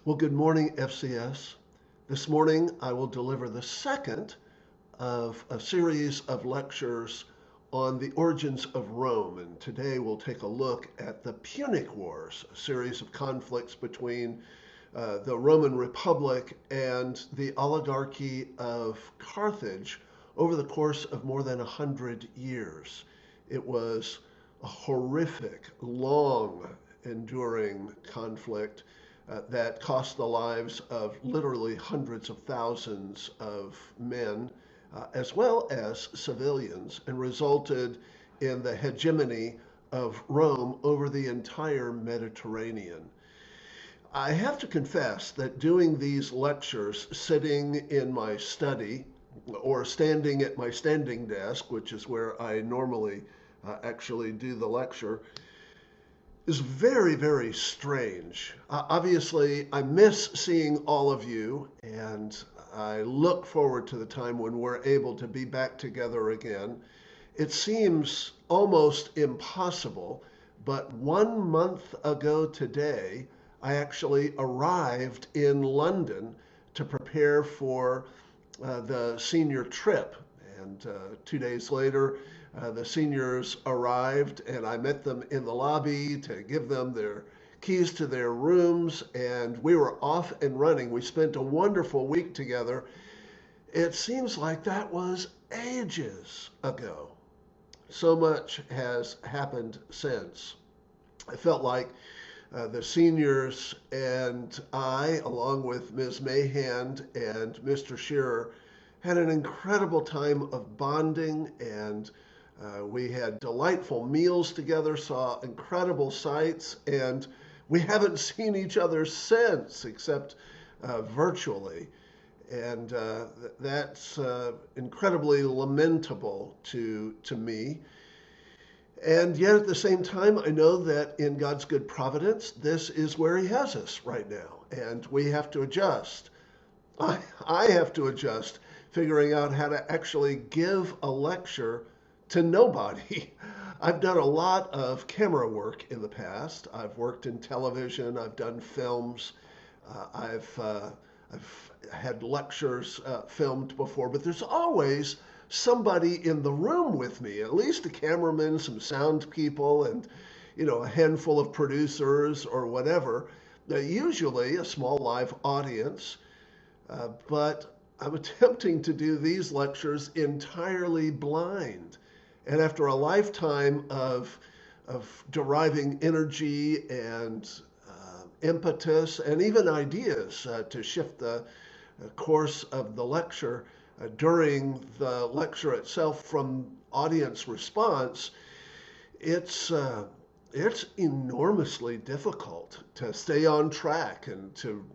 Well, good morning, FCS. This morning I will deliver the second of a series of lectures on the origins of Rome. And today we'll take a look at the Punic Wars, a series of conflicts between the Roman Republic and the oligarchy of Carthage over the course of more than 100 years. It was a horrific, long, enduring conflict that cost the lives of literally hundreds of thousands of men, as well as civilians, and resulted in the hegemony of Rome over the entire Mediterranean. I have to confess that doing these lectures, sitting in my study or standing at my standing desk, which is where I normally actually do the lecture, is very, very strange. Obviously, I miss seeing all of you, and I look forward to the time when we're able to be back together again. It seems almost impossible, but 1 month ago today, I actually arrived in London to prepare for the senior trip. And 2 days later, the seniors arrived, and I met them in the lobby to give them their keys to their rooms, and we were off and running. We spent a wonderful week together. It seems like that was ages ago. So much has happened since. I felt like the seniors and I, along with Ms. Mayhand and Mr. Shearer, had an incredible time of bonding, and we had delightful meals together, saw incredible sights, and we haven't seen each other since, except virtually. And that's incredibly lamentable to me. And yet at the same time, I know that in God's good providence, this is where He has us right now. And we have to adjust. I have to adjust, figuring out how to actually give a lecture to nobody. I've done a lot of camera work in the past. I've worked in television, I've done films, I've had lectures filmed before, but there's always somebody in the room with me, at least a cameraman, some sound people, and a handful of producers or whatever. Usually a small live audience, but I'm attempting to do these lectures entirely blind. And after a lifetime of deriving energy and impetus and even ideas to shift the course of the lecture during the lecture itself from audience response, it's enormously difficult to stay on track and to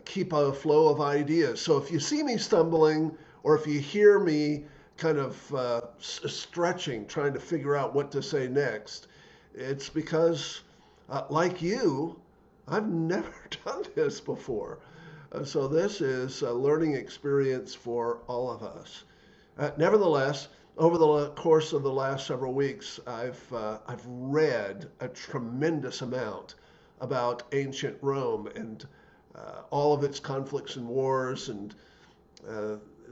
keep a flow of ideas. So if you see me stumbling, or if you hear me kind of stretching, trying to figure out what to say next, it's because, like you, I've never done this before. So this is a learning experience for all of us. Nevertheless, over the course of the last several weeks, I've read a tremendous amount about ancient Rome and all of its conflicts and wars, and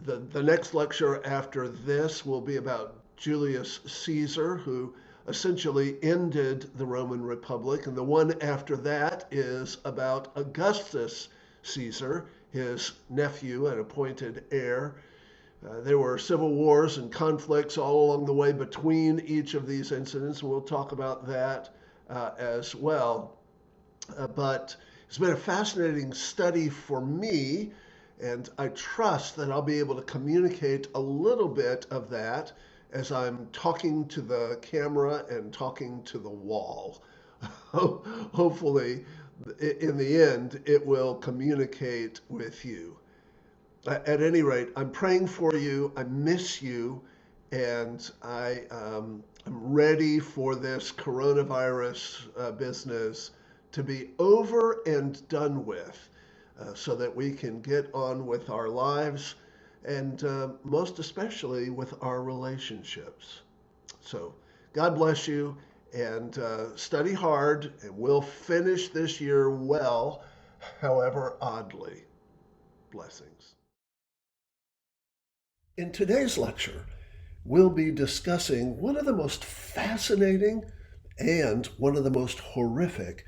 the next lecture after this will be about Julius Caesar, who essentially ended the Roman Republic, and the one after that is about Augustus Caesar, his nephew and appointed heir. There were civil wars and conflicts all along the way between each of these incidents, and we'll talk about that as well. But it's been a fascinating study for me, and I trust that I'll be able to communicate a little bit of that as I'm talking to the camera and talking to the wall. Hopefully, in the end, it will communicate with you. At any rate, I'm praying for you. I miss you, and I'm ready for this coronavirus business to be over and done with, so that we can get on with our lives, and most especially with our relationships. So God bless you, and study hard, and we'll finish this year well. however oddly. Blessings. In today's lecture, we'll be discussing one of the most fascinating and one of the most horrific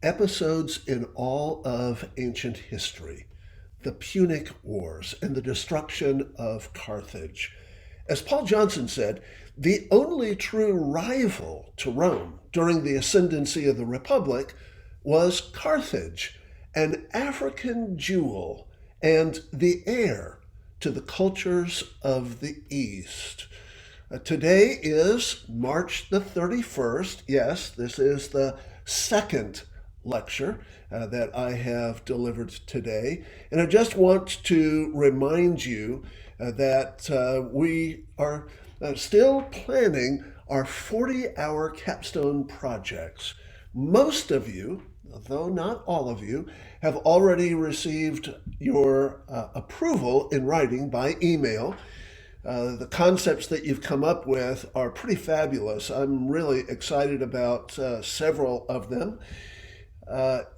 episodes in all of ancient history, the Punic Wars and the destruction of Carthage. As Paul Johnson said, the only true rival to Rome during the ascendancy of the Republic was Carthage, an African jewel and the heir to the cultures of the East. Today is March the 31st. Yes, this is the second lecture that I have delivered today. And I just want to remind you that we are still planning our 40-hour capstone projects. Most of you, though not all of you, have already received your approval in writing by email. The concepts that you've come up with are pretty fabulous. I'm really excited about several of them.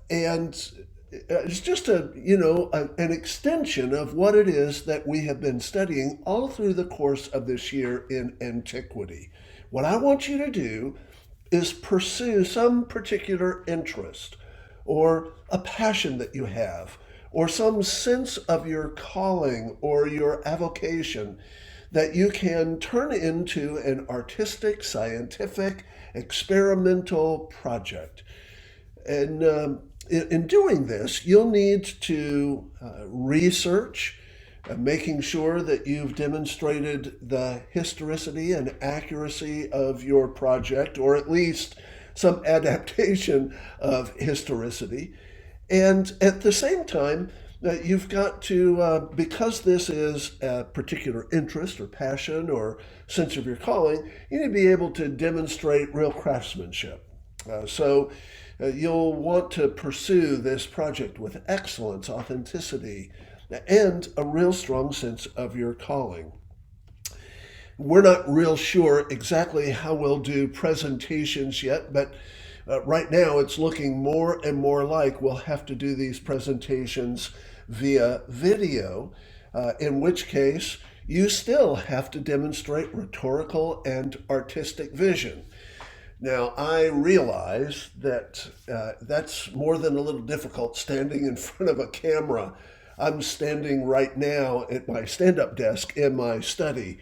And it's just an extension of what it is that we have been studying all through the course of this year in antiquity. What I want you to do is pursue some particular interest or a passion that you have or some sense of your calling or your avocation that you can turn into an artistic, scientific, experimental project. And in doing this, you'll need to research, making sure that you've demonstrated the historicity and accuracy of your project, or at least some adaptation of historicity. And at the same time, you've got to, because this is a particular interest or passion or sense of your calling, you need to be able to demonstrate real craftsmanship. So you'll want to pursue this project with excellence, authenticity, and a real strong sense of your calling. We're not real sure exactly how we'll do presentations yet, but right now it's looking more and more like we'll have to do these presentations via video, in which case you still have to demonstrate rhetorical and artistic vision. Now, I realize that that's more than a little difficult standing in front of a camera. I'm standing right now at my stand-up desk in my study,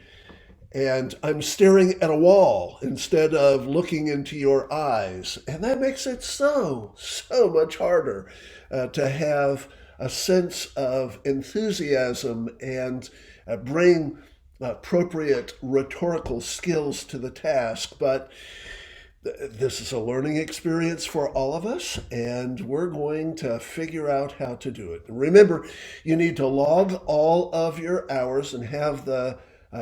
and I'm staring at a wall instead of looking into your eyes. And that makes it so much harder to have a sense of enthusiasm and bring appropriate rhetorical skills to the task. But this is a learning experience for all of us, and we're going to figure out how to do it. Remember, you need to log all of your hours and have the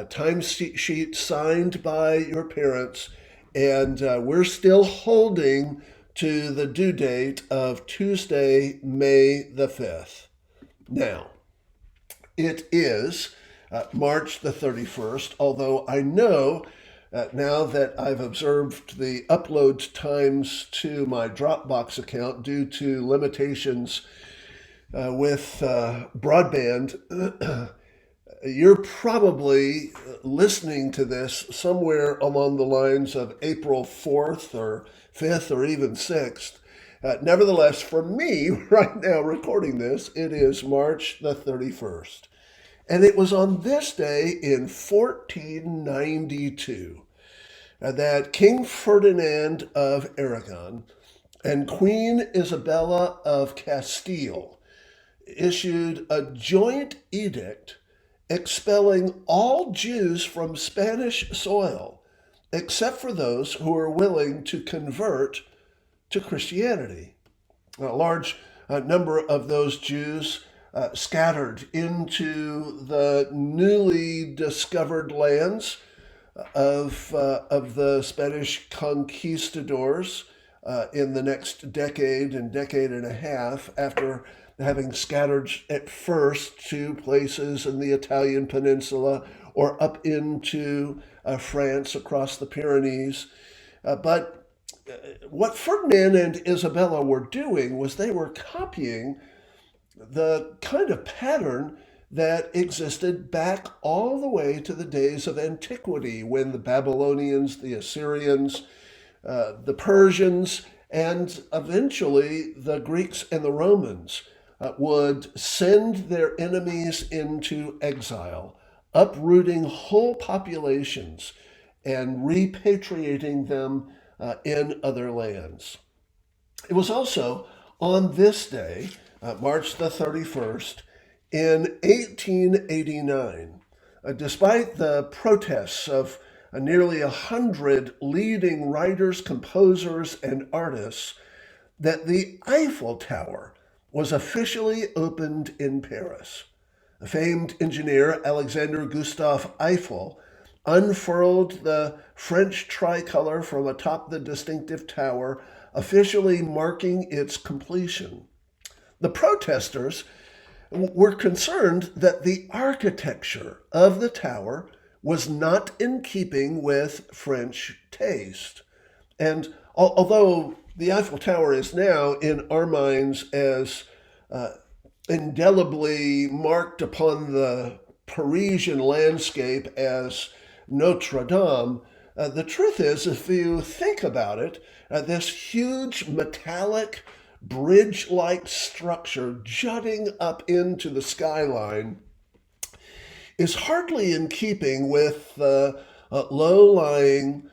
time sheet signed by your parents, and we're still holding to the due date of Tuesday, May the 5th. Now, it is March the 31st, although I know now that I've observed the upload times to my Dropbox account due to limitations with broadband, you're probably listening to this somewhere along the lines of April 4th or 5th or even 6th. Nevertheless, for me, right now recording this, it is March the 31st. And it was on this day in 1492 that King Ferdinand of Aragon and Queen Isabella of Castile issued a joint edict expelling all Jews from Spanish soil, except for those who were willing to convert to Christianity. A large number of those Jews scattered into the newly discovered lands of the Spanish conquistadors in the next decade and a half, after having scattered at first to places in the Italian peninsula or up into France across the Pyrenees. But what Ferdinand and Isabella were doing was they were copying the kind of pattern that existed back all the way to the days of antiquity when the Babylonians, the Assyrians, the Persians, and eventually the Greeks and the Romans would send their enemies into exile, uprooting whole populations and repatriating them in other lands. It was also on this day, March the 31st, in 1889, despite the protests of nearly 100 leading writers, composers, and artists, that the Eiffel Tower was officially opened in Paris. The famed engineer Alexander Gustave Eiffel unfurled the French tricolor from atop the distinctive tower, officially marking its completion. The protesters were concerned that the architecture of the tower was not in keeping with French taste. And although the Eiffel Tower is now in our minds as indelibly marked upon the Parisian landscape as Notre Dame, the truth is, if you think about it, this huge metallic bridge-like structure jutting up into the skyline is hardly in keeping with the low-lying,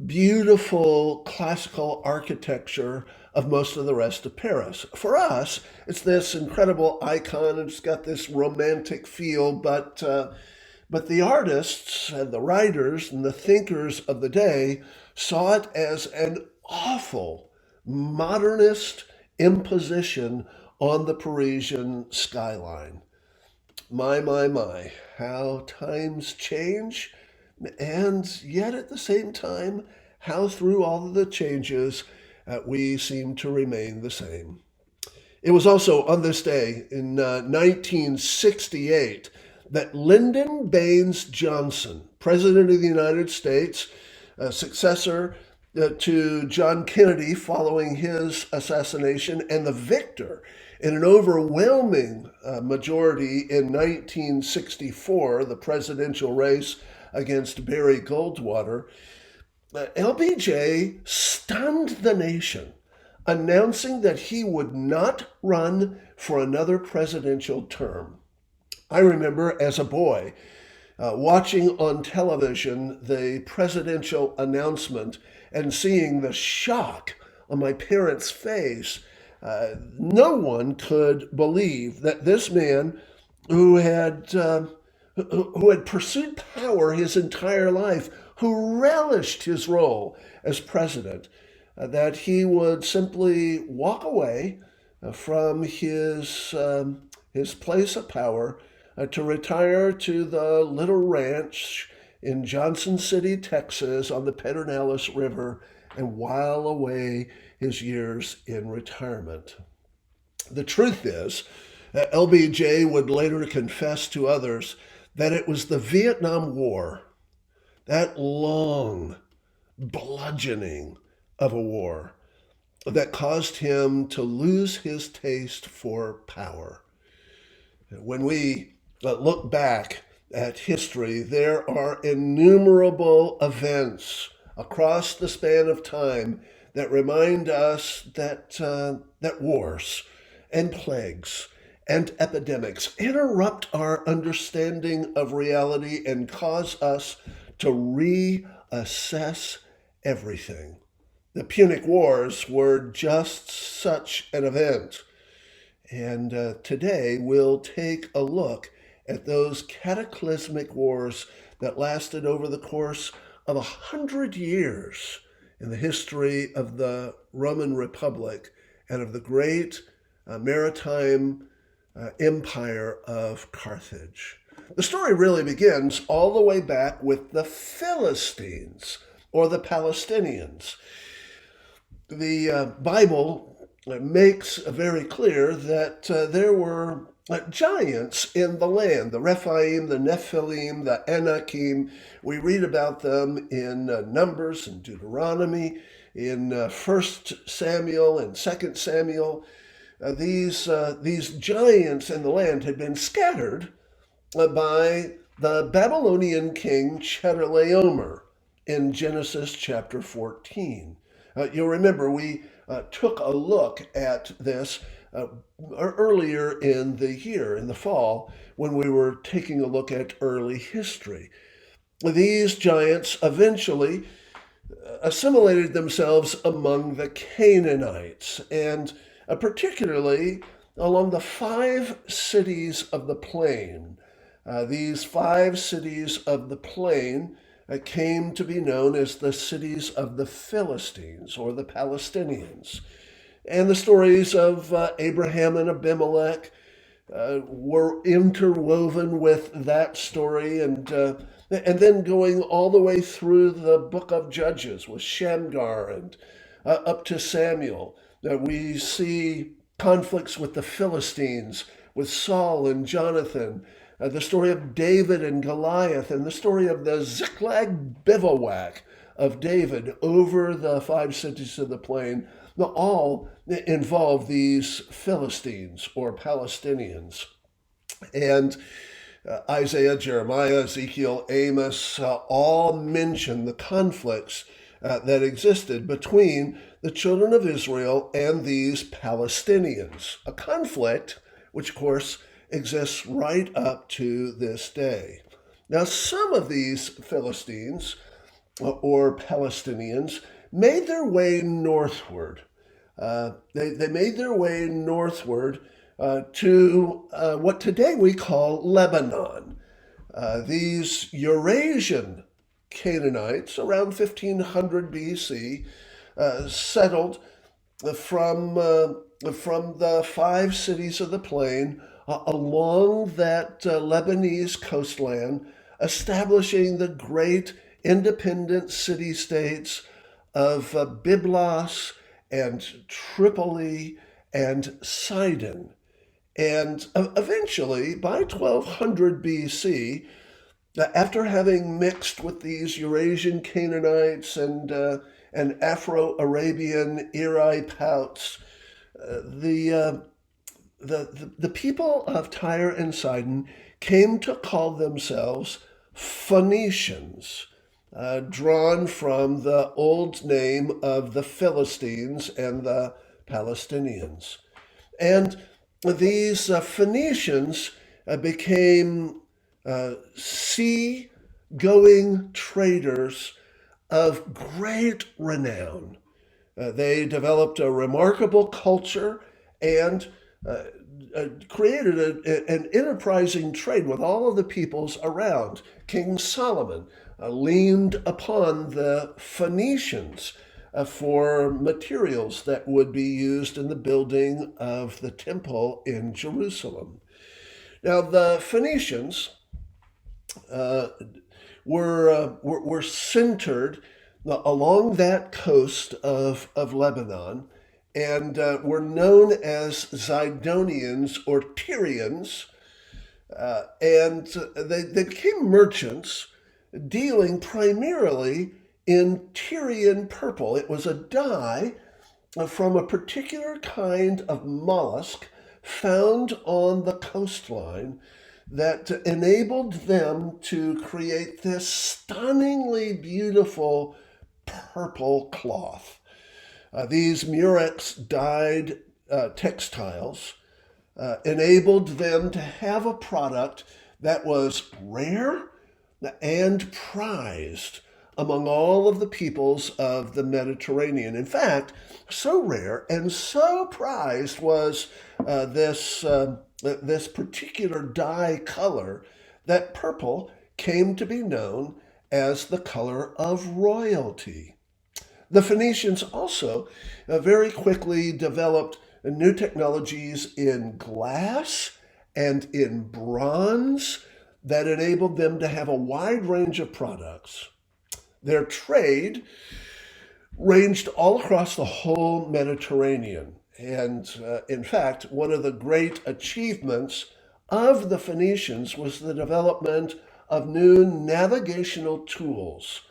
beautiful classical architecture of most of the rest of Paris. For us, it's this incredible icon, and it's got this romantic feel, but the artists and the writers and the thinkers of the day saw it as an awful modernist imposition on the Parisian skyline. My, how times change, and yet at the same time, how through all of the changes, we seem to remain the same. It was also on this day in 1968 that Lyndon Baines Johnson, President of the United States, successor to John Kennedy following his assassination, and the victor in an overwhelming majority in 1964, the presidential race against Barry Goldwater, LBJ stunned the nation, announcing that he would not run for another presidential term. I remember as a boy watching on television the presidential announcement and seeing the shock on my parents' face. No one could believe that this man who had pursued power his entire life, who relished his role as president, that he would simply walk away from his place of power to retire to the little ranch in Johnson City, Texas, on the Pedernales River, and while away his years in retirement. The truth is, LBJ would later confess to others that it was the Vietnam War, that long bludgeoning of a war, that caused him to lose his taste for power. When we look back at history, there are innumerable events across the span of time that remind us that wars and plagues and epidemics interrupt our understanding of reality and cause us to reassess everything. The Punic Wars were just such an event. And today we'll take a look at those cataclysmic wars that lasted over the course of 100 years in the history of the Roman Republic and of the great maritime empire of Carthage. The story really begins all the way back with the Philistines, or the Palestinians. The Bible makes very clear that there were giants in the land, the Rephaim, the Nephilim, the Anakim. We read about them in Numbers and Deuteronomy. In 1 Samuel and 2 Samuel, these giants in the land had been scattered by the Babylonian king Chedorlaomer in Genesis chapter 14. You'll remember we took a look at this earlier in the year, in the fall, when we were taking a look at early history. These giants eventually assimilated themselves among the Canaanites, and particularly along the 5 cities of the plain. These 5 cities of the plain came to be known as the cities of the Philistines or the Palestinians. And the stories of Abraham and Abimelech were interwoven with that story, and then going all the way through the book of Judges with Shamgar and up to Samuel. We see conflicts with the Philistines, with Saul and Jonathan, the story of David and Goliath, and the story of the Ziklag bivouac of David over the 5 cities of the plain. All involve these Philistines or Palestinians. And Isaiah, Jeremiah, Ezekiel, Amos all mention the conflicts that existed between the children of Israel and these Palestinians. A conflict which, of course, exists right up to this day. Now, some of these Philistines or Palestinians made their way northward. They made their way northward to what today we call Lebanon. These Eurasian Canaanites, around 1500 BC, settled from the 5 cities of the plain along that Lebanese coastland, establishing the great independent city-states of Byblos and Tripoli and Sidon. And eventually, by 1200 BC, after having mixed with these Eurasian Canaanites and Afro-Arabian Eri Pouts, the people of Tyre and Sidon came to call themselves Phoenicians, drawn from the old name of the Philistines and the Palestinians. And these Phoenicians became sea-going traders of great renown. They developed a remarkable culture and created an enterprising trade with all of the peoples around. King Solomon leaned upon the Phoenicians for materials that would be used in the building of the temple in Jerusalem. Now, the Phoenicians were centered along that coast of Lebanon, and were known as Zidonians or Tyrians, and they became merchants dealing primarily in Tyrian purple. It was a dye from a particular kind of mollusk found on the coastline that enabled them to create this stunningly beautiful purple cloth. These murex dyed textiles enabled them to have a product that was rare and prized among all of the peoples of the Mediterranean. In fact, so rare and so prized was this particular dye color that purple came to be known as the color of royalty. The Phoenicians also very quickly developed new technologies in glass and in bronze that enabled them to have a wide range of products. Their trade ranged all across the whole Mediterranean. And in fact, one of the great achievements of the Phoenicians was the development of new navigational tools.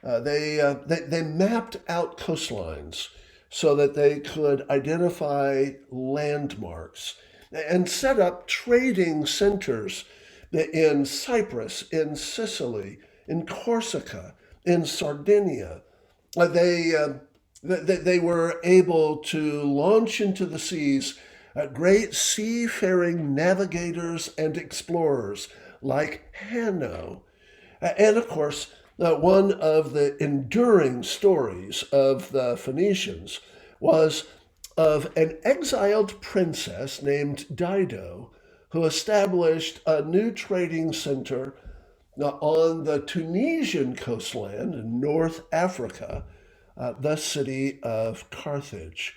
They mapped out coastlines so that they could identify landmarks and set up trading centers in Cyprus, in Sicily, in Corsica, in Sardinia. Uh, They, uh, they were able to launch into the seas great seafaring navigators and explorers like Hanno. And of course, one of the enduring stories of the Phoenicians was of an exiled princess named Dido who established a new trading center on the Tunisian coastland in North Africa, the city of Carthage.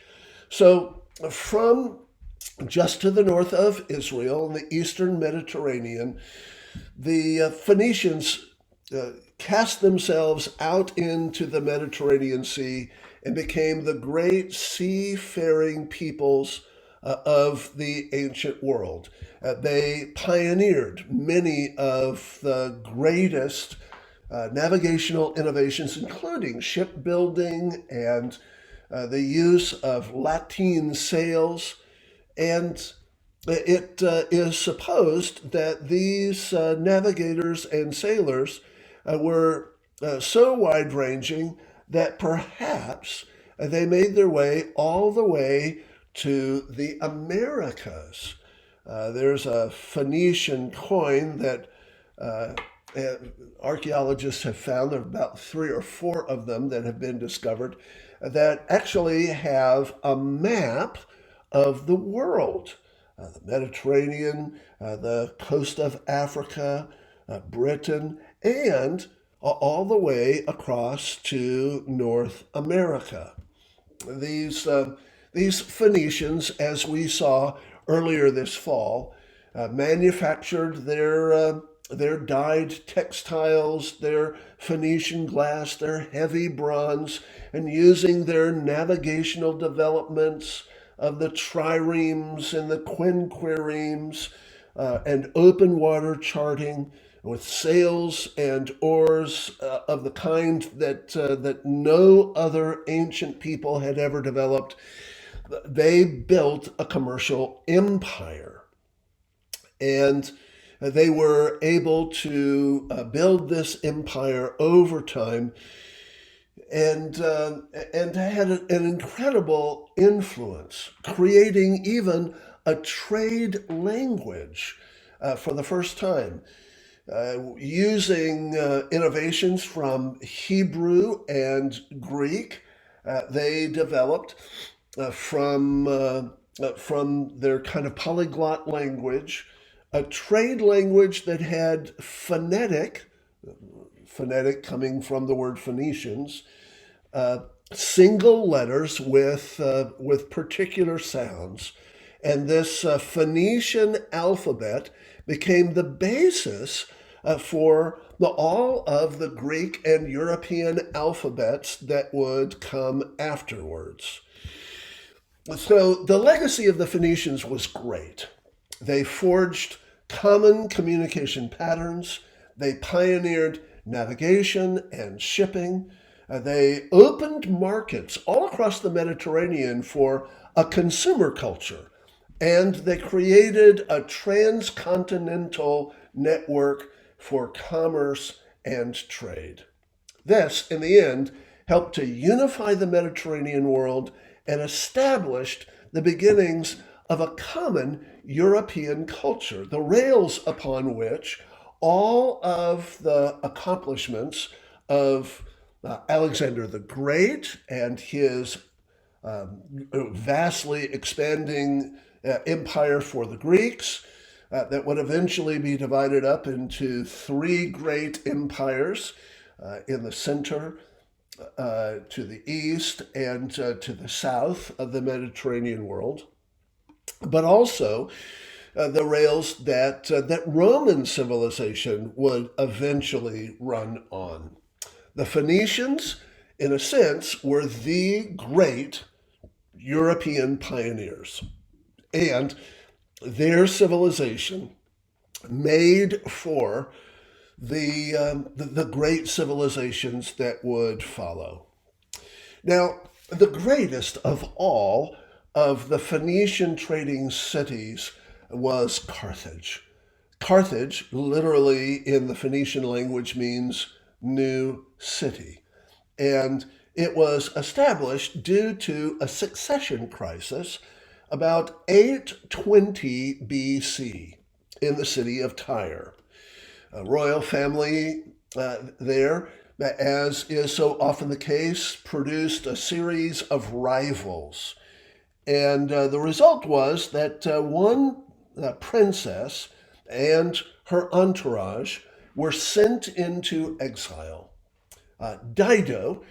So, from just to the north of Israel in the eastern Mediterranean, the Phoenicians cast themselves out into the Mediterranean Sea and became the great seafaring peoples of the ancient world. They pioneered many of the greatest navigational innovations, including shipbuilding and the use of lateen sails. And it is supposed that these navigators and sailors were so wide ranging that perhaps they made their way all the way to the Americas. There's a Phoenician coin that uh, archaeologists have found. There are about 3 or 4 of them that have been discovered that actually have a map of the world. The Mediterranean, the coast of Africa, Britain, and all the way across to North America. These Phoenicians, as we saw earlier this fall, manufactured their dyed textiles, their Phoenician glass, their heavy bronze, and using their navigational developments of the triremes and the quinquiremes and open water charting with sails and oars of the kind that no other ancient people had ever developed. They built a commercial empire, and they were able to build this empire over time and had an incredible influence, creating even a trade language for the first time, using innovations from Hebrew and Greek. They developed from their kind of polyglot language a trade language that had phonetic coming from the word Phoenicians, single letters with particular sounds, and this Phoenician alphabet became the basis for all of the Greek and European alphabets that would come afterwards. So the legacy of the Phoenicians was great. They forged common communication patterns. They pioneered navigation and shipping. They opened markets all across the Mediterranean for a consumer culture. And they created a transcontinental network for commerce and trade. This, in the end, helped to unify the Mediterranean world and established the beginnings of a common European culture, the rails upon which all of the accomplishments of Alexander the Great and his vastly expanding empire for the Greeks, that would eventually be divided up into 3 great empires in the center, to the east, and to the south of the Mediterranean world, but also the rails that Roman civilization would eventually run on. The Phoenicians, in a sense, were the great European pioneers, and their civilization made for the great civilizations that would follow. Now, the greatest of all of the Phoenician trading cities was Carthage. Carthage, literally in the Phoenician language, means new city. And it was established due to a succession crisis about 820 BC in the city of Tyre. A royal family there, as is so often the case, produced a series of rivals. And the result was that one princess and her entourage were sent into exile. Dido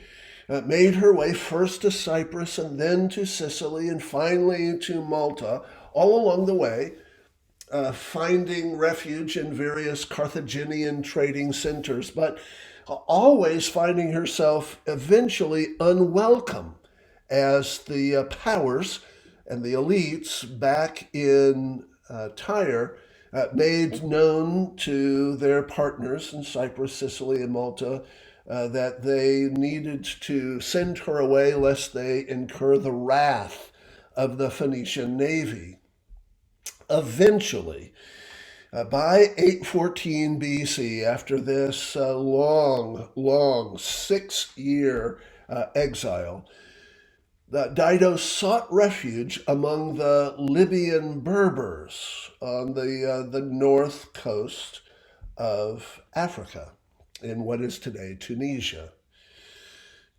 made her way first to Cyprus and then to Sicily and finally to Malta, all along the way, finding refuge in various Carthaginian trading centers, but always finding herself eventually unwelcome as the powers and the elites back in Tyre made known to their partners in Cyprus, Sicily, and Malta that they needed to send her away lest they incur the wrath of the Phoenician navy. Eventually, by 814 BC, after this long 6-year exile, Dido sought refuge among the Libyan Berbers on the north coast of Africa, in what is today Tunisia.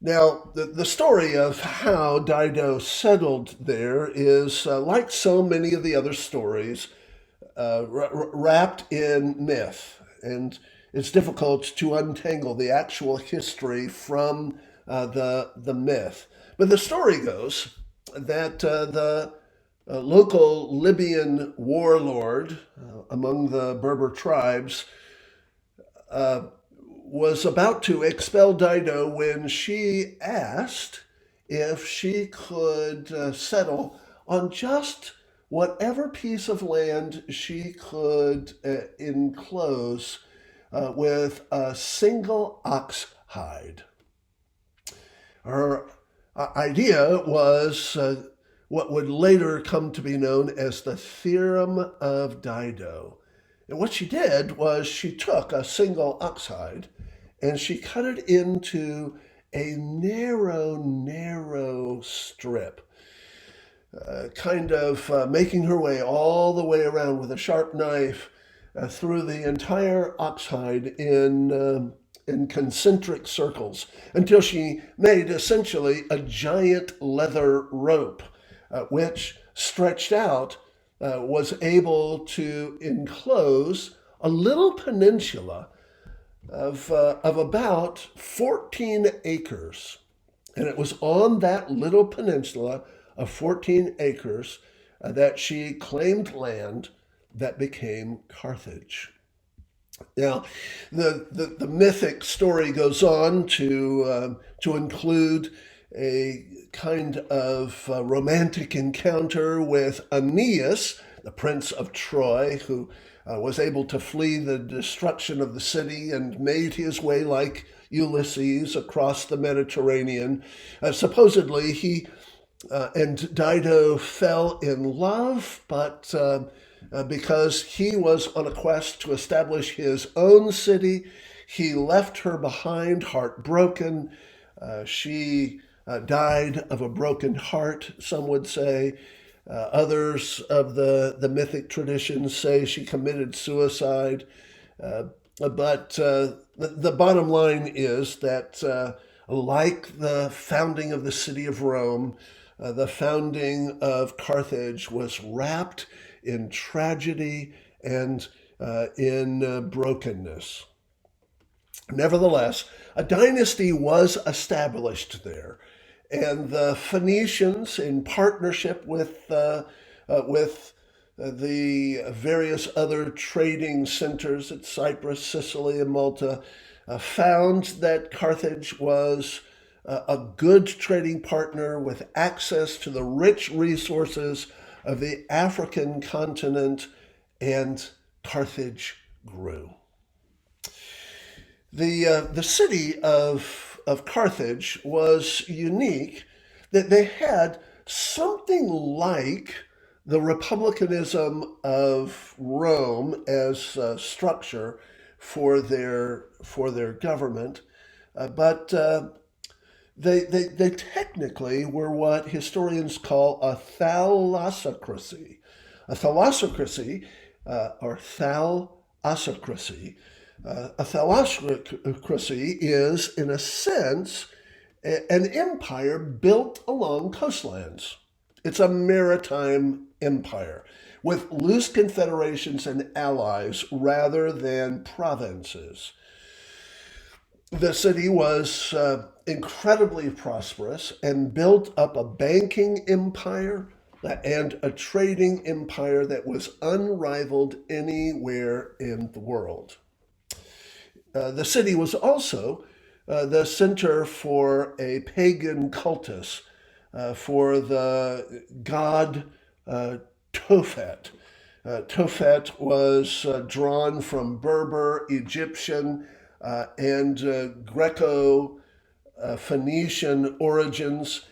Now, the story of how Dido settled there is, like so many of the other stories, wrapped in myth, and it's difficult to untangle the actual history from the myth. But the story goes that the local Libyan warlord among the Berber tribes was about to expel Dido when she asked if she could settle on just whatever piece of land she could enclose with a single ox hide. Her idea was what would later come to be known as the Theorem of Dido. And what she did was she took a single ox hide and she cut it into a narrow strip, making her way all the way around with a sharp knife through the entire ox hide in concentric circles until she made essentially a giant leather rope, which stretched out was able to enclose a little peninsula of about 14 acres. And it was on that little peninsula of 14 acres that she claimed land that became Carthage. Now, the mythic story goes on to include a kind of romantic encounter with Aeneas, the prince of Troy, who was able to flee the destruction of the city and made his way like Ulysses across the Mediterranean. Supposedly, he and Dido fell in love, but because he was on a quest to establish his own city, he left her behind, heartbroken. She died of a broken heart, some would say. Others of the mythic traditions say she committed suicide. But the bottom line is that, like the founding of the city of Rome, the founding of Carthage was wrapped in tragedy and in brokenness. Nevertheless, a dynasty was established there, and the Phoenicians, in partnership with the various other trading centers at Cyprus, Sicily, and Malta, found that Carthage was a good trading partner with access to the rich resources of the African continent, and Carthage grew. The city of Carthage was unique, that they had something like the republicanism of Rome as structure for their government, but they technically were what historians call a thalassocracy. A thalassocracy, or thalassocracy, a thalassocracy is, in a sense, an empire built along coastlands. It's a maritime empire with loose confederations and allies rather than provinces. The city was incredibly prosperous and built up a banking empire and a trading empire that was unrivaled anywhere in the world. The city was also the center for a pagan cultus for the god Tophet. Tophet was drawn from Berber, Egyptian, and Greco Phoenician origins,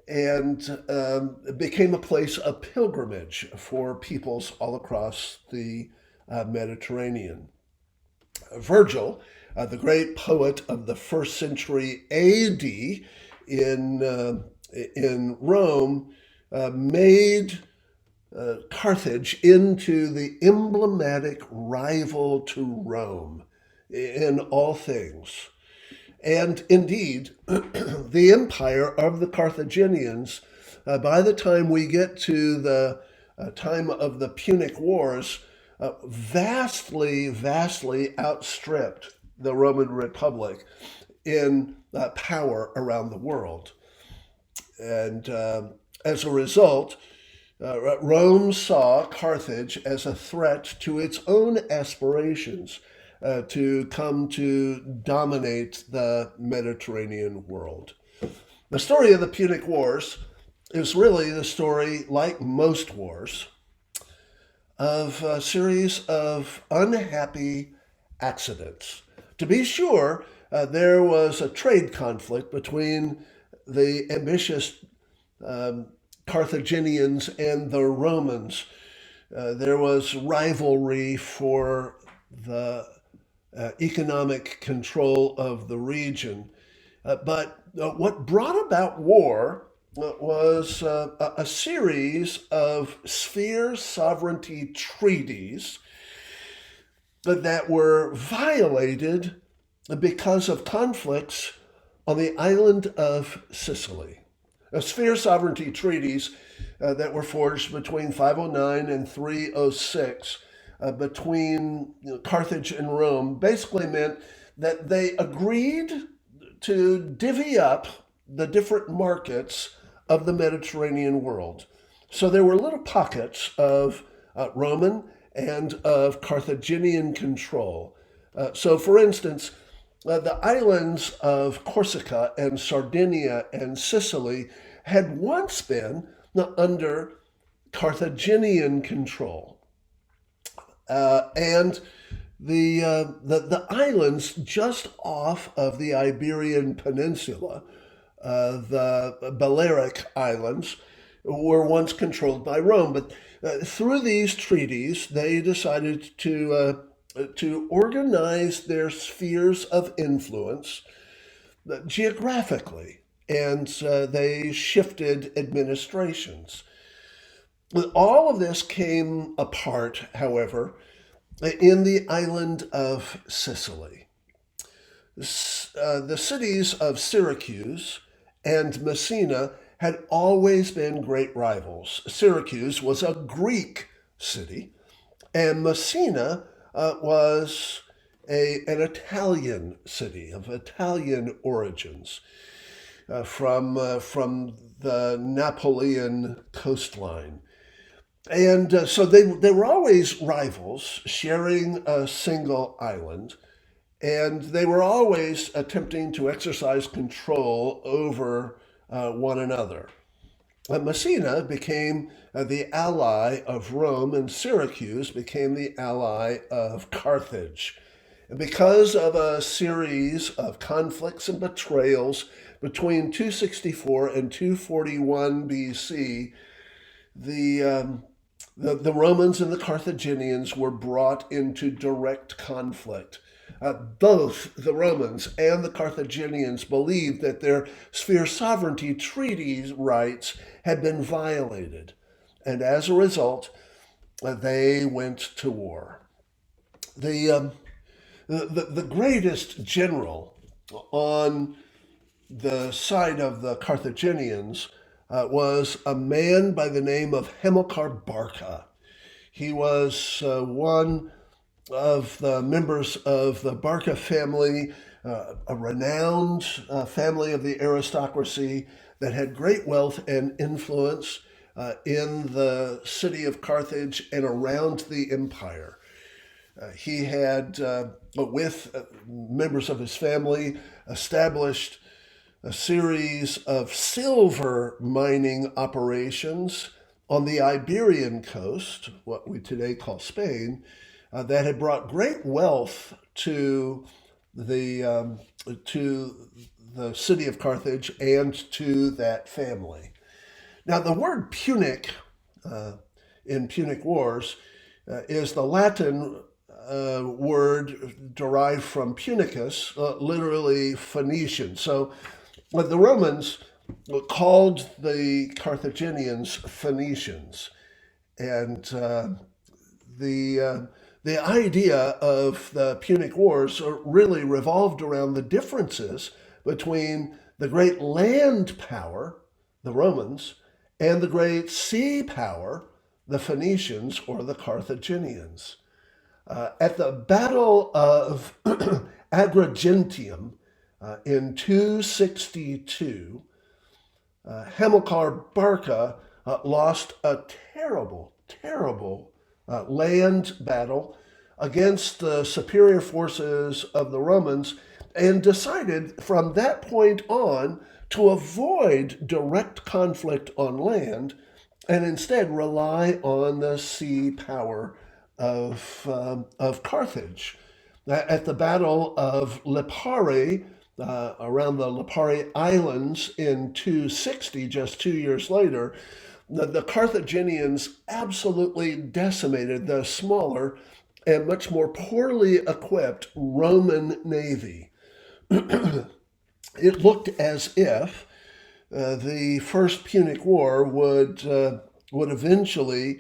and became a place of pilgrimage for peoples all across the Mediterranean. Virgil, the great poet of the first century AD in Rome, made Carthage into the emblematic rival to Rome in all things. And indeed, the empire of the Carthaginians, by the time we get to the time of the Punic Wars, vastly outstripped the Roman Republic in power around the world. And as a result, Rome saw Carthage as a threat to its own aspirations to come to dominate the Mediterranean world. The story of the Punic Wars is really the story, like most wars, of a series of unhappy accidents. To be sure, there was a trade conflict between the ambitious Carthaginians and the Romans. There was rivalry for the economic control of the region. But what brought about war was a series of sphere sovereignty treaties that were violated because of conflicts on the island of Sicily. Sphere sovereignty treaties that were forged between 509 and 306 between Carthage and Rome basically meant that they agreed to divvy up the different markets of the Mediterranean world. So there were little pockets of Roman and of Carthaginian control. So, for instance, the islands of Corsica and Sardinia and Sicily had once been under Carthaginian control. And the islands just off of the Iberian Peninsula, the Balearic Islands, were once controlled by Rome. But through these treaties, they decided to organize their spheres of influence geographically, and they shifted administrations. All of this came apart, however, in the island of Sicily. The cities of Syracuse and Messina had always been great rivals. Syracuse was a Greek city, and Messina was an Italian city of Italian origins from the Napoleon coastline. And so they were always rivals, sharing a single island, and they were always attempting to exercise control over one another. Messina became the ally of Rome, and Syracuse became the ally of Carthage. And because of a series of conflicts and betrayals between 264 and 241 BC, the Romans and the Carthaginians were brought into direct conflict. Both the Romans and the Carthaginians believed that their sphere sovereignty treaty rights had been violated, and as a result, they went to war. The greatest general on the side of the Carthaginians was a man by the name of Hamilcar Barca. He was one of the members of the Barca family, a renowned family of the aristocracy that had great wealth and influence in the city of Carthage and around the empire. He had, with members of his family, established a series of silver mining operations on the Iberian coast, what we today call Spain, that had brought great wealth to the city of Carthage and to that family. Now, the word Punic in Punic Wars is the Latin word derived from Punicus, literally Phoenician. So the Romans called the Carthaginians Phoenicians, and the idea of the Punic Wars really revolved around the differences between the great land power, the Romans, and the great sea power, the Phoenicians or the Carthaginians. At the Battle of Agrigentium in 262, Hamilcar Barca lost a terrible land battle against the superior forces of the Romans and decided from that point on to avoid direct conflict on land and instead rely on the sea power of Carthage. At the Battle of Lipari, around the Lipari Islands in 260, just 2 years later, the Carthaginians absolutely decimated the smaller and much more poorly equipped Roman navy. It looked as if the First Punic War would eventually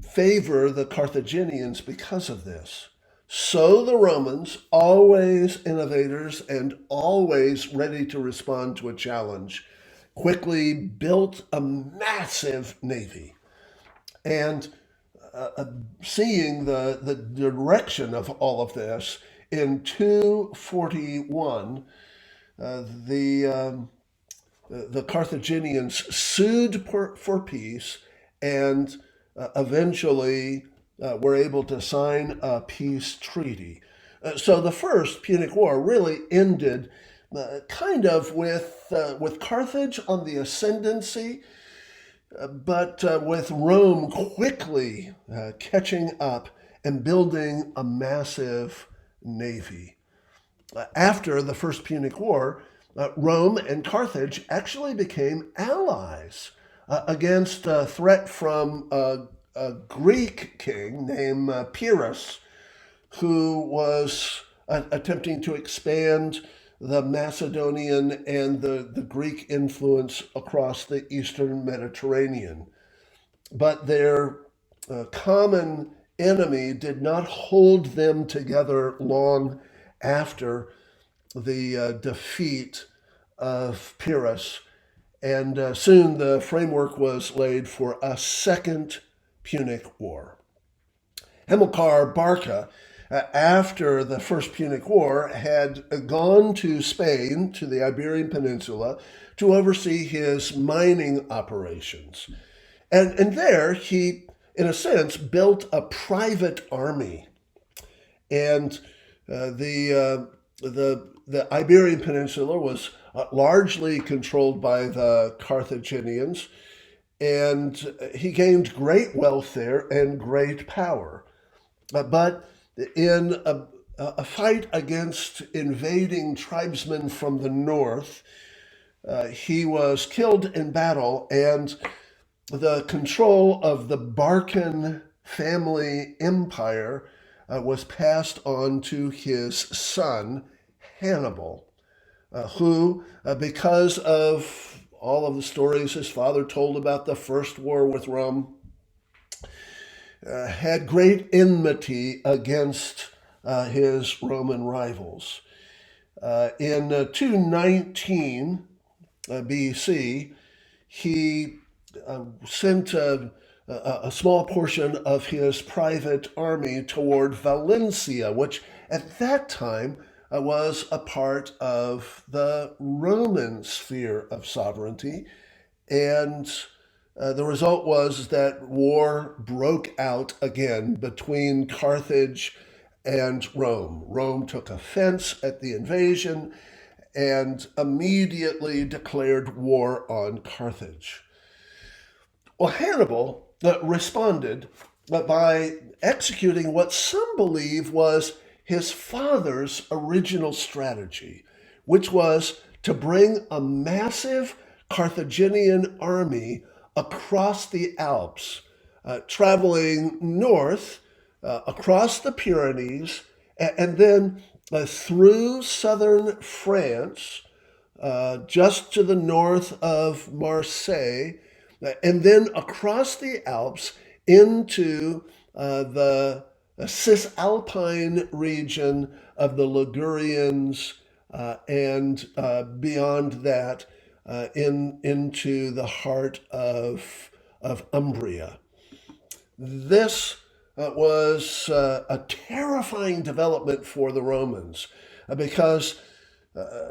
favor the Carthaginians because of this. So the Romans, always innovators and always ready to respond to a challenge, quickly built a massive navy. And seeing the direction of all of this, in 241, the Carthaginians sued for peace and eventually were able to sign a peace treaty. So the First Punic War really ended kind of with Carthage on the ascendancy, but with Rome quickly catching up and building a massive navy. After the First Punic War, Rome and Carthage actually became allies against a threat from a Greek king named Pyrrhus, who was attempting to expand the Macedonian and the Greek influence across the Eastern Mediterranean. But their common enemy did not hold them together long after the defeat of Pyrrhus, and soon the framework was laid for a second Punic War. Hamilcar Barca, after the First Punic War, had gone to Spain, to the Iberian Peninsula, to oversee his mining operations. And there he, in a sense, built a private army. And the Iberian Peninsula was largely controlled by the Carthaginians, and he gained great wealth there and great power. But in a fight against invading tribesmen from the north. He was killed in battle, and the control of the Barcan family empire was passed on to his son, Hannibal, who, because of all of the stories his father told about the first war with Rome, had great enmity against his Roman rivals. In 219 BC, he sent a small portion of his private army toward Valencia, which at that time was a part of the Roman sphere of sovereignty. And the result was that war broke out again between Carthage and Rome. Rome took offense at the invasion and immediately declared war on Carthage. Well, Hannibal responded by executing what some believe was his father's original strategy, which was to bring a massive Carthaginian army across the Alps, traveling north across the Pyrenees, and then through southern France, just to the north of Marseille, and then across the Alps into the Cisalpine region of the Ligurians, and beyond that into the heart of Umbria. This was a terrifying development for the Romans because,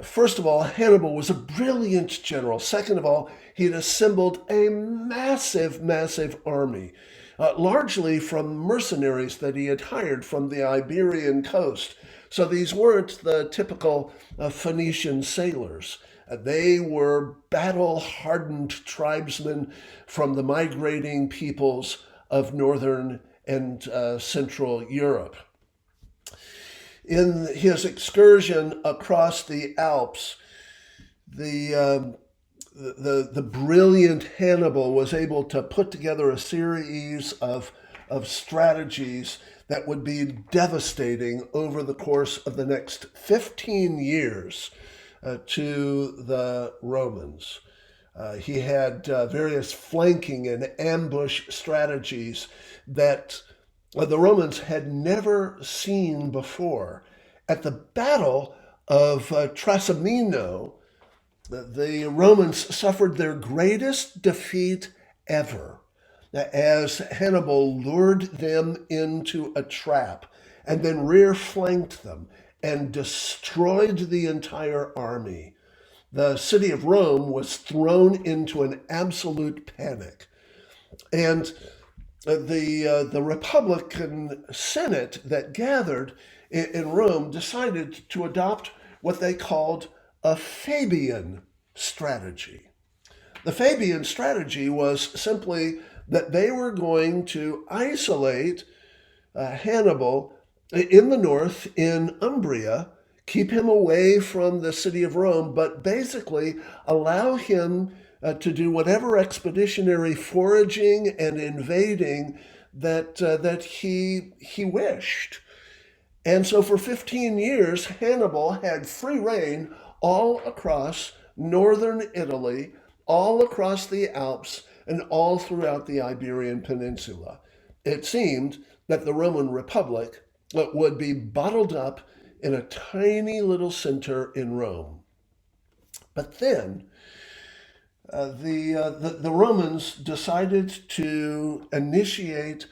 first of all, Hannibal was a brilliant general. Second of all, he had assembled a massive, massive army, largely from mercenaries that he had hired from the Iberian coast. So these weren't the typical Phoenician sailors. They were battle-hardened tribesmen from the migrating peoples of northern and Central Europe. In his excursion across the Alps, the brilliant Hannibal was able to put together a series of strategies that would be devastating over the course of the next 15 years to the Romans. He had various flanking and ambush strategies that the Romans had never seen before. At the Battle of Trasimeno, the Romans suffered their greatest defeat ever as Hannibal lured them into a trap and then rear flanked them and destroyed the entire army. The city of Rome was thrown into an absolute panic. And the Republican Senate that gathered in Rome decided to adopt what they called a Fabian strategy. The Fabian strategy was simply that they were going to isolate Hannibal in the north, in Umbria, keep him away from the city of Rome, but basically allow him to do whatever expeditionary foraging and invading that he wished. And so for 15 years, Hannibal had free rein all across northern Italy, all across the Alps, and all throughout the Iberian Peninsula. It seemed that the Roman Republic would be bottled up in a tiny little center in Rome. But then the Romans decided to initiate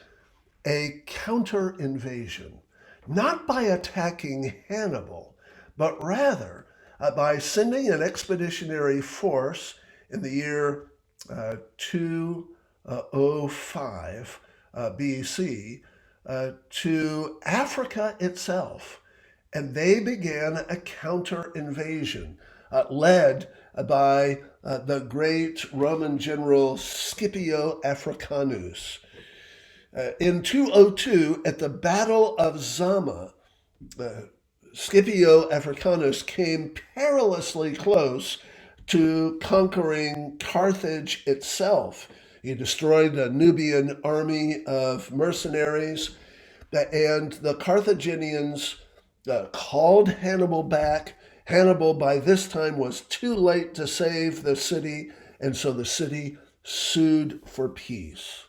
a counter invasion, not by attacking Hannibal, but rather by sending an expeditionary force in the year 205 BC to Africa itself. And they began a counter invasion led by the great Roman general Scipio Africanus. In 202, at the Battle of Zama, uh, Scipio Africanus came perilously close to conquering Carthage itself. He destroyed a Nubian army of mercenaries, and the Carthaginians called Hannibal back. Hannibal, by this time, was too late to save the city, and so the city sued for peace.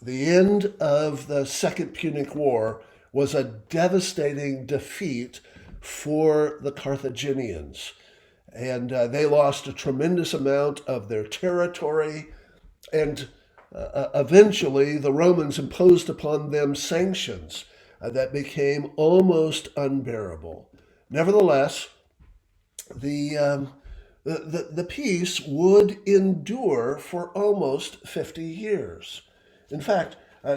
The end of the Second Punic War was a devastating defeat for the Carthaginians, and they lost a tremendous amount of their territory, and eventually the Romans imposed upon them sanctions that became almost unbearable. Nevertheless, the peace would endure for almost 50 years. In fact,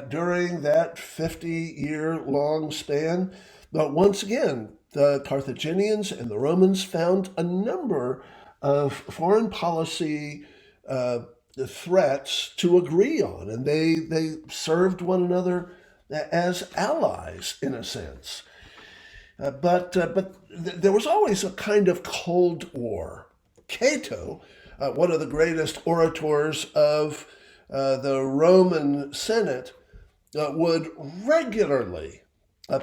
during that 50-year-long span, once again, the Carthaginians and the Romans found a number of foreign policy threats to agree on, and they served one another as allies in a sense. But there was always a kind of Cold War. Cato, one of the greatest orators of the Roman Senate, would regularly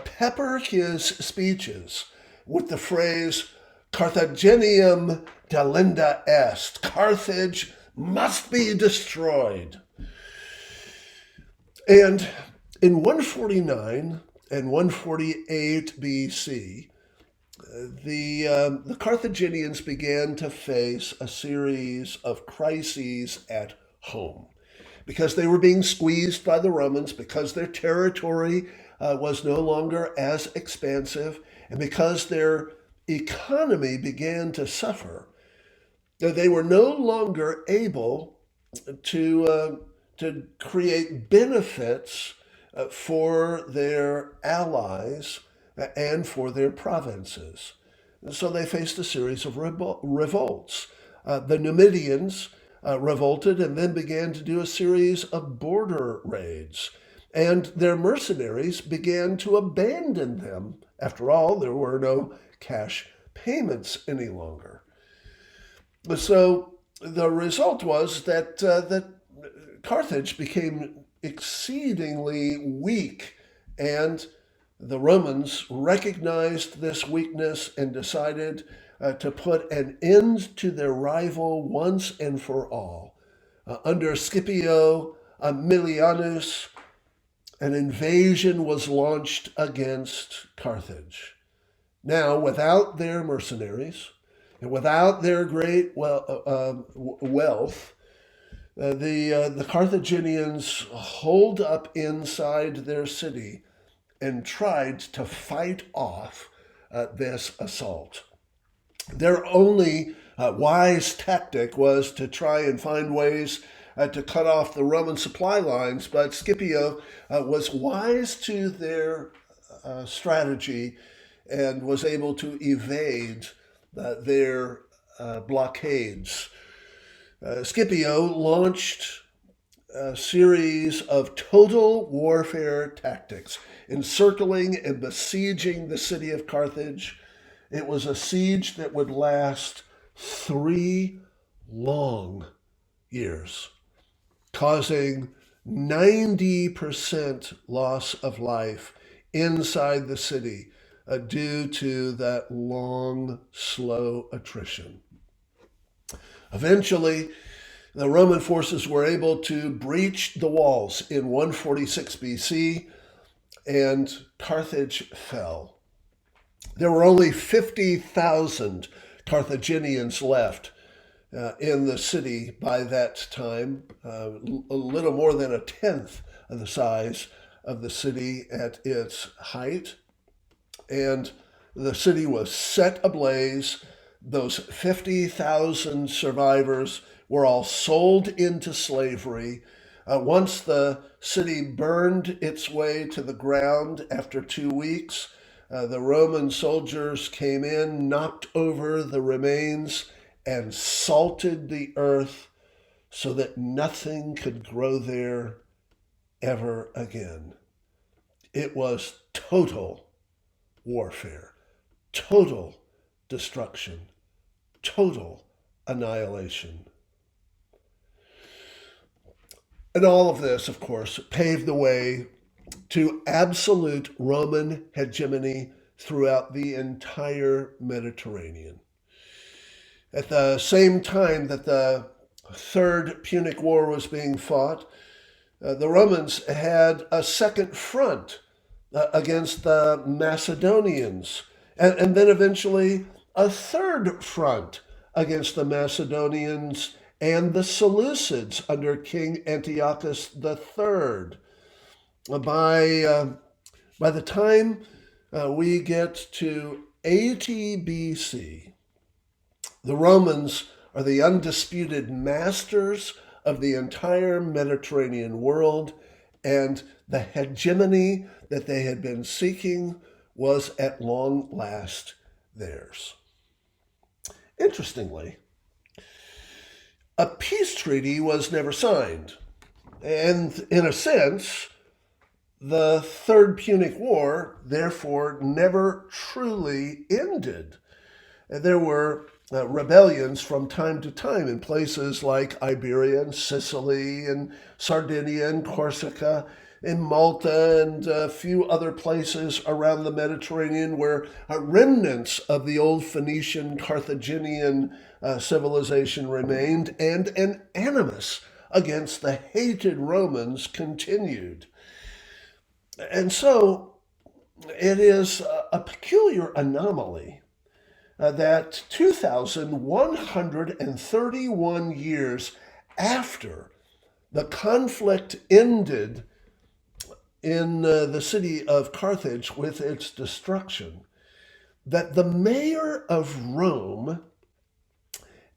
pepper his speeches with the phrase Carthaginium delenda est. Carthage must be destroyed. And in 149 and 148 BC, the Carthaginians began to face a series of crises at home because they were being squeezed by the Romans, because their territory was no longer as expansive, and because their economy began to suffer. They were no longer able to create benefits for their allies and for their provinces. So they faced a series of revolts. The Numidians revolted and then began to do a series of border raids. And their mercenaries began to abandon them. After all, there were no cash payments any longer. So the result was that Carthage became exceedingly weak, and the Romans recognized this weakness and decided to put an end to their rival once and for all. Under Scipio Aemilianus, an invasion was launched against Carthage. Now, without their mercenaries and without their great wealth, the Carthaginians holed up inside their city and tried to fight off this assault. Their only wise tactic was to try and find ways to cut off the Roman supply lines, but Scipio was wise to their strategy and was able to evade their blockades. Scipio launched a series of total warfare tactics, encircling and besieging the city of Carthage. It was a siege that would last 3 long years, causing 90% loss of life inside the city due to that long, slow attrition. Eventually, the Roman forces were able to breach the walls in 146 BC, and Carthage fell. There were only 50,000 Carthaginians left in the city by that time, a little more than a tenth of the size of the city at its height. And the city was set ablaze. Those 50,000 survivors were all sold into slavery. Once the city burned its way to the ground after 2 weeks, the Roman soldiers came in, knocked over the remains, and salted the earth so that nothing could grow there ever again. It was total warfare, total destruction, total annihilation. And all of this, of course, paved the way to absolute Roman hegemony throughout the entire Mediterranean. At the same time that the Third Punic War was being fought, the Romans had a second front against the Macedonians, and then eventually a third front against the Macedonians and the Seleucids under King Antiochus III. By the time we get to 80 BC, the Romans are the undisputed masters of the entire Mediterranean world, and the hegemony that they had been seeking was at long last theirs. Interestingly, a peace treaty was never signed, and in a sense, the Third Punic War, therefore, never truly ended. There were rebellions from time to time in places like Iberia and Sicily and Sardinia and Corsica, in Malta and a few other places around the Mediterranean where remnants of the old Phoenician, Carthaginian civilization remained, and an animus against the hated Romans continued. And so it is a peculiar anomaly that 2,131 years after the conflict ended in the city of Carthage with its destruction, that the mayor of Rome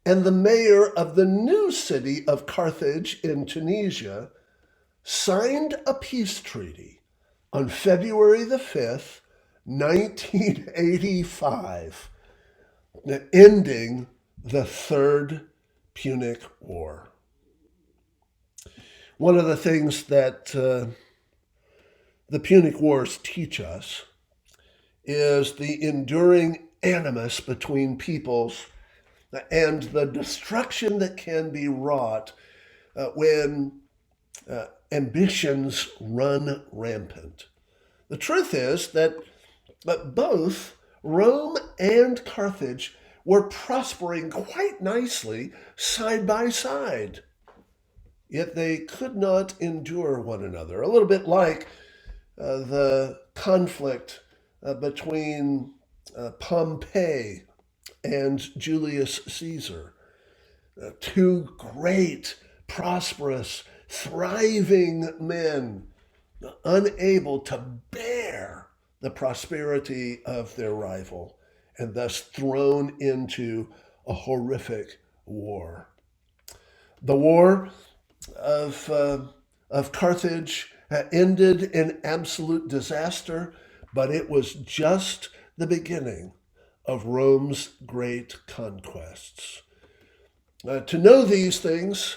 and the mayor of the new city of Carthage in Tunisia signed a peace treaty on February the 5th, 1985, ending the Third Punic War. One of the things that the Punic Wars teach us is the enduring animus between peoples and the destruction that can be wrought when ambitions run rampant. The truth is that both Rome and Carthage were prospering quite nicely side by side, yet they could not endure one another. A little bit like the conflict between Pompey and Julius Caesar. Two great, prosperous, thriving men, unable to bear the prosperity of their rival, and thus thrown into a horrific war. The war of Carthage ended in absolute disaster, but it was just the beginning of Rome's great conquests. To know these things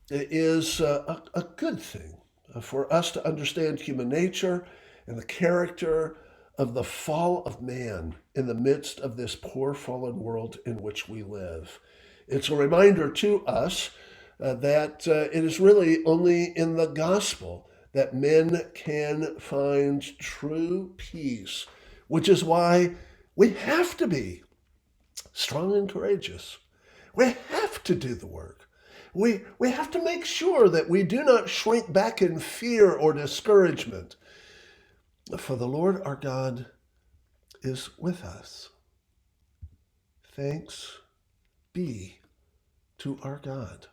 is a good thing for us to understand human nature and the character of the fall of man in the midst of this poor fallen world in which we live. It's a reminder to us that it is really only in the gospel that men can find true peace, which is why we have to be strong and courageous. We have to do the work. We have to make sure that we do not shrink back in fear or discouragement. For the Lord our God is with us. Thanks be to our God.